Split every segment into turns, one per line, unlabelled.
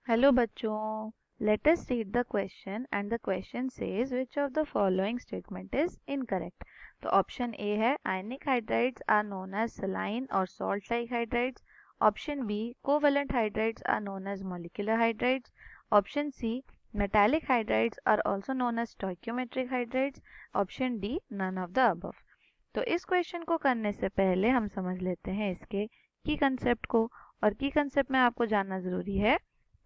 Hello बच्चों, let us read the question and the question says which of the following statement is incorrect. तो option A है ionic hydrides are known as saline और salt like hydrides. Option B covalent hydrides are known as molecular hydrides. Option C metallic hydrides are also known as stoichiometric hydrides. Option D none of the above. तो इस question को करने से पहले हम समझ लेते हैं इसके की कंसेप्ट को, और की कंसेप्ट में आपको जानना जरूरी है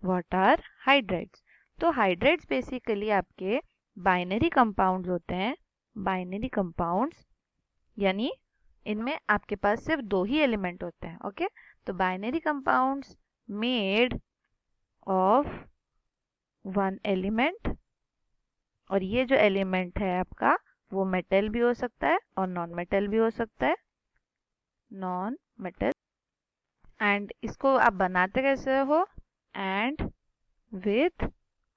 व्हाट आर हाइड्राइड्स। तो हाइड्राइड्स बेसिकली आपके बाइनरी कंपाउंड्स होते हैं। बाइनरी कंपाउंड्स यानी इनमें आपके पास सिर्फ दो ही एलिमेंट होते हैं। ओके, तो binary compounds made of one element, और ये जो एलिमेंट है आपका वो मेटल भी हो सकता है और नॉन मेटल भी हो सकता है, नॉन मेटल। एंड इसको आप बनाते कैसे हो? And with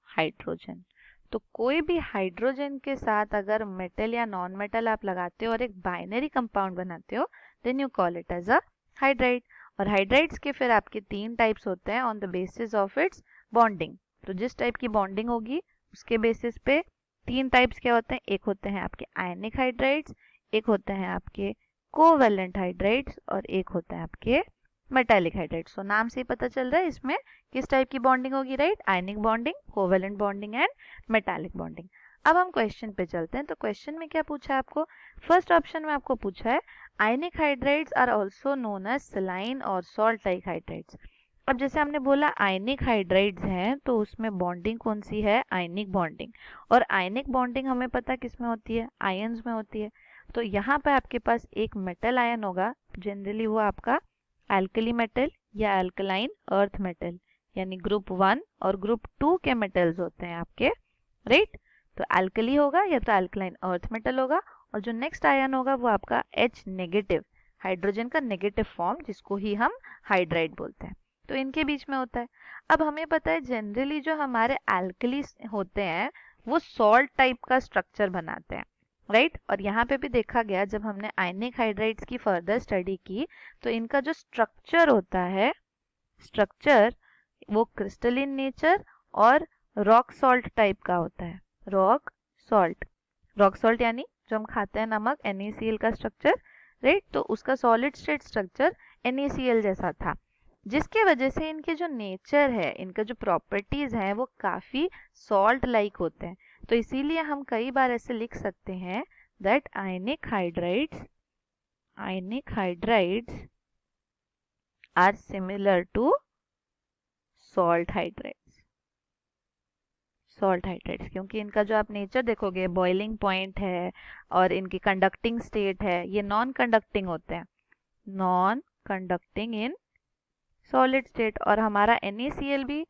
hydrogen. तो कोई भी हाइड्रोजन के साथ अगर मेटल या नॉन मेटल आप लगाते हो और एक बाइनरी कंपाउंड बनाते हो, then you call it as a hydride. और हाइड्राइड्स के फिर आपके तीन टाइप्स होते हैं on the basis of its bonding. तो जिस टाइप की बॉन्डिंग होगी उसके बेसिस पे तीन टाइप्स क्या होते हैं। एक होते हैं आपके आयनिक हाइड्राइड्स, एक होते हैं आपके कोवेलेंट हाइड्राइड्स, और एक होता है आपके मेटालिक हाइड्राइड्स। तो नाम से ही पता चल रहा है इसमें किस टाइप की बॉन्डिंग होगी, right? Ionic bonding, covalent bonding and metallic bonding. अब हम क्वेश्चन पे चलते हैं। तो क्वेश्चन में क्या पूछा है आपको? फर्स्ट ऑप्शन में आपको पूछा है ionic hydrides are also known as saline और सॉल्ट लाइक हाइड्राइड्स। अब जैसे हमने बोला आयनिक हाइड्राइड्स हैं, तो उसमें बॉन्डिंग कौन सी है? Ionic bonding. और आयनिक बॉन्डिंग हमें पता किस में होती है? आयंस में होती है। तो यहाँ पे आपके पास एक मेटल आयन होगा, जनरली वो आपका एल्कली मेटल या एल्कलाइन अर्थ मेटल, यानी ग्रुप 1 और ग्रुप 2 के मेटल्स होते हैं आपके, राइट? तो एल्कली होगा या तो एल्कलाइन अर्थ मेटल होगा, और जो नेक्स्ट आयन होगा वो आपका H नेगेटिव, हाइड्रोजन का नेगेटिव फॉर्म, जिसको ही हम हाइड्राइड बोलते हैं। तो इनके बीच में होता है। अब हमें पता है जनरली जो हमारे एल्कली होते हैं वो सॉल्ट टाइप का स्ट्रक्चर बनाते हैं, राइट? और यहाँ पे भी देखा गया जब हमने आयनिक हाइड्राइड्स की फर्दर स्टडी की, तो इनका जो स्ट्रक्चर होता है, स्ट्रक्चर वो क्रिस्टलिन नेचर और रॉक सॉल्ट टाइप का होता है। रॉक सॉल्ट, रॉक सॉल्ट यानी जो हम खाते हैं नमक, NaCl का स्ट्रक्चर, राइट? तो उसका सॉलिड स्टेट स्ट्रक्चर NaCl जैसा था, जिसके वजह से इनके जो नेचर है, इनका जो प्रॉपर्टीज हैं वो काफी सॉल्ट लाइक होते हैं। तो इसीलिए हम कई बार ऐसे लिख सकते हैं that ionic hydrides are similar to salt hydrides. Salt hydrides क्योंकि इनका जो आप नेचर देखोगे, बॉइलिंग पॉइंट है और इनकी कंडक्टिंग स्टेट है, ये नॉन कंडक्टिंग होते हैं, non conducting in solid state. और हमारा NaCl भी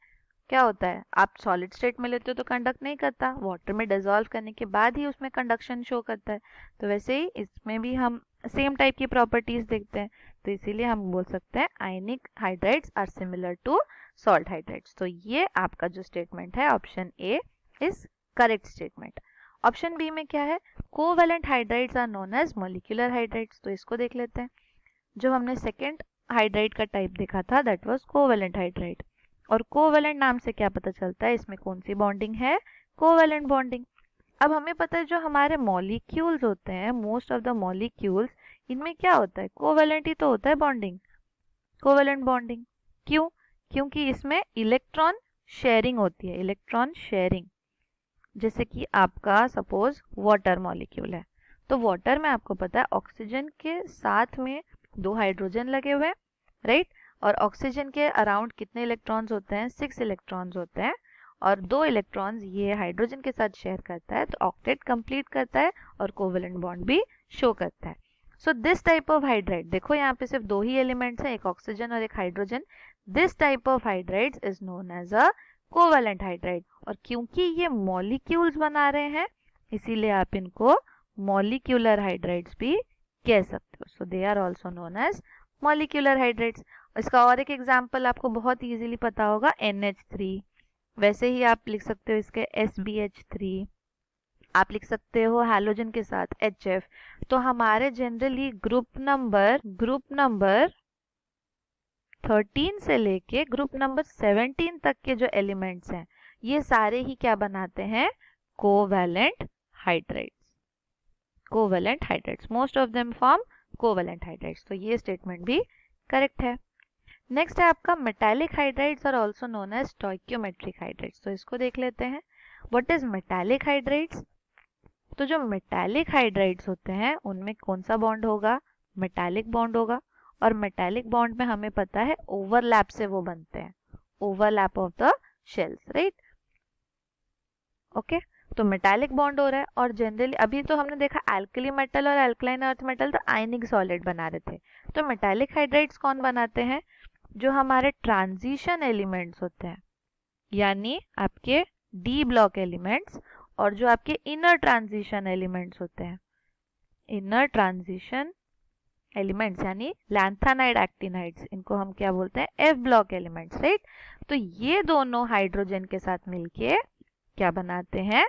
क्या होता है? आप सॉलिड स्टेट में लेते हो तो कंडक्ट नहीं करता, वाटर में डिसॉल्व करने के बाद ही उसमें कंडक्शन शो करता है। तो वैसे ही इसमें भी हम सेम टाइप की प्रॉपर्टीज देखते हैं, तो इसीलिए हम बोल सकते हैं ionic hydrides are similar to salt hydrides. तो ये आपका जो स्टेटमेंट है option A is correct statement. Option B में क्या है? Covalent hydrides are known as molecular hydrides. तो इसको देख लेते हैं। जो हमने सेकेंड हाइड्राइड का टाइप देखा था दैट वाज कोवेलेंट हाइड्राइड। और कोवेलेंट नाम से क्या पता चलता है? इसमें कौन सी बॉन्डिंग है? Covalent bonding. अब हमें पता है जो हमारे मॉलिक्यूल्स होते हैं, मोस्ट ऑफ द मॉलिक्यूल्स, इनमें क्या होता है? कोवेलेंट ही तो होता है बॉन्डिंग, कोवेलेंट बॉन्डिंग। क्यों? क्योंकि इसमें इलेक्ट्रॉन शेयरिंग होती है, इलेक्ट्रॉन शेयरिंग। जैसे कि आपका सपोज वाटर मॉलिक्यूल है, तो वाटर में आपको पता है ऑक्सीजन के साथ में दो हाइड्रोजन लगे हुए हैं, राइट? और ऑक्सीजन के अराउंड कितने इलेक्ट्रॉन्स होते हैं? 6 इलेक्ट्रॉन्स होते हैं, और 2 इलेक्ट्रॉन्स ये हाइड्रोजन के साथ शेयर करता है, तो ऑक्टेट कंप्लीट करता है और कोवेलेंट बॉन्ड भी शो करता है। So this type of hydride, देखो यहाँ पे सिर्फ दो ही एलिमेंट्स हैं, एक ऑक्सीजन और एक hydrogen. This type of hydrides is known as a covalent hydride. और क्योंकि ये मॉलिक्यूल्स बना रहे हैं, इसीलिए आप इनको मॉलिक्यूलर हाइड्राइड्स भी कह सकते हो। So they are also known as molecular hydrides. इसका और एक एग्जांपल आपको बहुत इजीली पता होगा, NH3। वैसे ही आप लिख सकते हो इसके SbH3, आप लिख सकते हो हैलोजन के साथ HF। तो हमारे जनरली ग्रुप नंबर 13 से लेके ग्रुप नंबर 17 तक के जो एलिमेंट्स हैं ये सारे ही क्या बनाते हैं, covalent hydrides. Covalent hydrides, most of them form covalent hydrides. तो ये स्टेटमेंट भी करेक्ट है। नेक्स्ट है आपका metallic hydrides are also known as stoichiometric hydrides. तो इसको देख लेते हैं, व्हाट इज मेटालिक हाइड्राइड्स। तो जो मेटालिक हाइड्राइड्स होते हैं उनमें कौन सा बॉन्ड होगा, मेटालिक बॉन्ड होगा। और मेटालिक बॉन्ड में हमें पता है ओवरलैप से वो बनते हैं, overlap of the shells, right. Okay, तो मेटालिक बॉन्ड हो रहा है। और जनरली अभी तो हमने देखा एल्कली मेटल और एल्कलाइन अर्थ मेटल तो आयनिक सॉलिड बना रहे थे। तो मेटालिक हाइड्राइड्स कौन बनाते हैं, जो हमारे ट्रांजिशन एलिमेंट्स होते हैं, यानी आपके डी ब्लॉक एलिमेंट्स, और जो आपके इनर ट्रांजिशन एलिमेंट्स होते हैं, इनर ट्रांजिशन एलिमेंट्स यानी लैंथेनाइड एक्टिनाइड्स, इनको हम क्या बोलते हैं, एफ ब्लॉक एलिमेंट्स, राइट। तो ये दोनों हाइड्रोजन के साथ मिलके क्या बनाते हैं,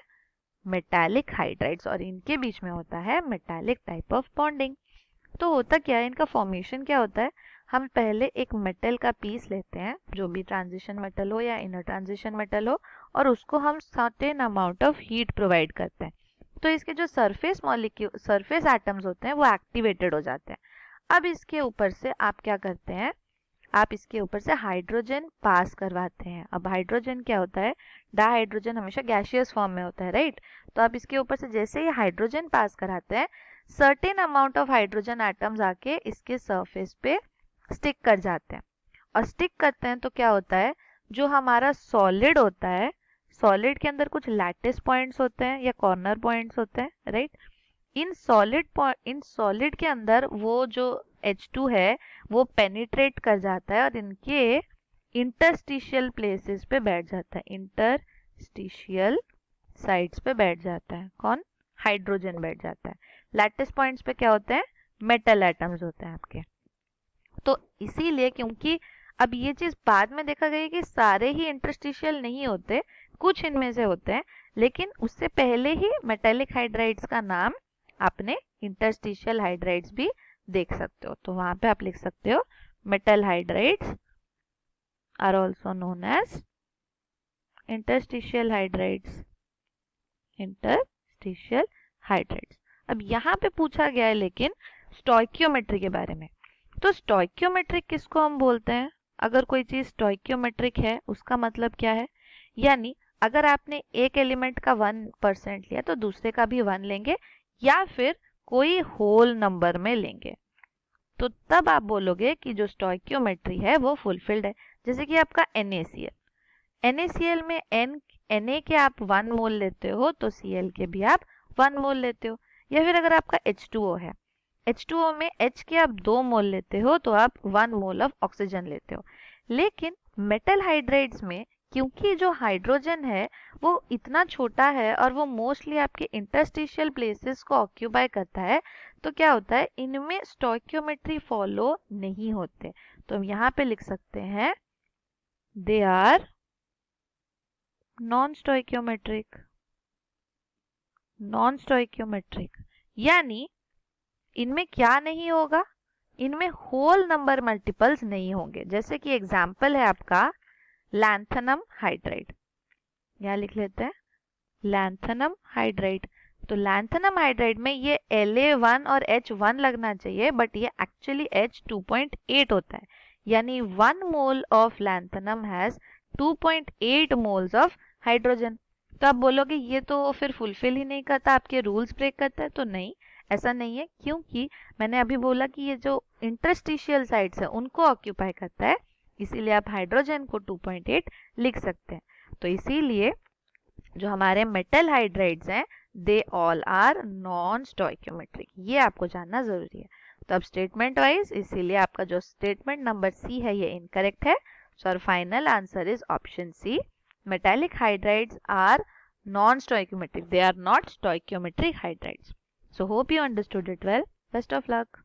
मेटालिक हाइड्राइड्स, और इनके बीच में होता है मेटालिक टाइप ऑफ बॉन्डिंग। तो होता क्या है, इनका फॉर्मेशन क्या होता है, हम पहले एक मेटल का पीस लेते हैं, जो भी ट्रांजिशन मेटल हो या इनर ट्रांजिशन मेटल हो, और उसको हम certain amount of heat provide करते हैं। तो इसके जो सरफेस एटम्स होते हैं वो एक्टिवेटेड हो जाते हैं। अब इसके ऊपर से आप क्या करते हैं, आप इसके ऊपर से हाइड्रोजन पास करवाते हैं। अब हाइड्रोजन क्या होता है, डाइहाइड्रोजन हमेशा गैसियस फॉर्म में होता है, राइट। तो आप इसके ऊपर से जैसे ही हाइड्रोजन पास कराते हैं, certain amount of hydrogen atoms आके इसके सरफेस पे स्टिक कर जाते हैं। और स्टिक करते हैं तो क्या होता है, जो हमारा सॉलिड होता है, सॉलिड के अंदर कुछ लैटिस पॉइंट्स होते हैं या कॉर्नर पॉइंट्स होते हैं, राइट। इन सॉलिड के अंदर वो जो H2 है वो पेनिट्रेट कर जाता है और इनके इंटरस्टिशियल प्लेसेस पे बैठ जाता है, इंटरस्टिशियल साइड्स पे बैठ जाता है। कौन, हाइड्रोजन बैठ जाता है। लैटिस पॉइंट्स पे क्या होते हैं, मेटल एटम्स होते हैं आपके। तो इसीलिए, क्योंकि अब ये चीज बाद में देखा गया कि सारे ही इंटरस्टिशियल नहीं होते, कुछ इनमें से होते हैं, लेकिन उससे पहले ही मेटालिक हाइड्राइड्स का नाम आपने इंटरस्टिशियल हाइड्राइड्स भी देख सकते हो। तो वहां पे आप लिख सकते हो metal hydrides are also known as interstitial hydrides, interstitial hydrides. अब यहाँ पे पूछा गया है लेकिन स्टोइकियोमेट्री के बारे में। तो स्टोइकियोमेट्रिक किसको हम बोलते हैं, अगर कोई चीज स्टोइकियोमेट्रिक है उसका मतलब क्या है, यानी अगर आपने एक एलिमेंट का 1% लिया तो दूसरे का भी 1 लेंगे, या फिर कोई होल नंबर में लेंगे, तो तब आप बोलोगे कि जो स्टोइकियोमेट्री है वो फुलफिल्ड है। जैसे कि आपका NaCl में Na के आप 1 मोल लेते हो तो Cl के भी आप 1 मोल लेते हो। या फिर अगर आपका H2O है, H2O में H के आप 2 मोल लेते हो तो आप 1 मोल ऑफ ऑक्सीजन लेते हो। लेकिन मेटल हाइड्राइड्स में क्योंकि जो हाइड्रोजन है वो इतना छोटा है और वो मोस्टली आपके इंटरस्टिशियल प्लेसेस को ऑक्यूपाई करता है, तो क्या होता है, इनमें स्टोइकियोमेट्री फॉलो नहीं होते। तो हम यहाँ पे लिख सकते हैं they are non stoichiometric, non stoichiometric, यानी इनमें क्या नहीं होगा, इनमें होल नंबर मल्टीपल्स नहीं होंगे। जैसे कि एग्जाम्पल है आपका लैंथेनम हाइड्राइड, यहाँ लिख लेते हैं लैंथेनम हाइड्राइड। तो लैंथेनम हाइड्राइड में ये La1 और H1 लगना चाहिए, बट ये एक्चुअली H2.8 होता है, यानी 1 mole of lanthanum has 2.8 moles of hydrogen. तो आप बोलोगे ये तो फिर फुलफिल ही नहीं करता, आपके रूल्स ब्रेक करता है। तो नहीं, ऐसा नहीं है, क्योंकि मैंने अभी बोला कि ये जो इंटरस्टिशियल साइड्स है उनको ऑक्यूपाई करता है, इसीलिए आप हाइड्रोजन को 2.8 लिख सकते हैं। तो इसीलिए जो हमारे मेटल हाइड्राइड्स हैं they all are non stoichiometric, ये आपको जानना जरूरी है। तो अब स्टेटमेंट वाइज, इसीलिए आपका जो स्टेटमेंट नंबर सी है ये इनकरेक्ट है। So our final answer is option C, metallic hydrides are non-stoichiometric, they are not stoichiometric hydrides. So hope you understood it well. Best of luck.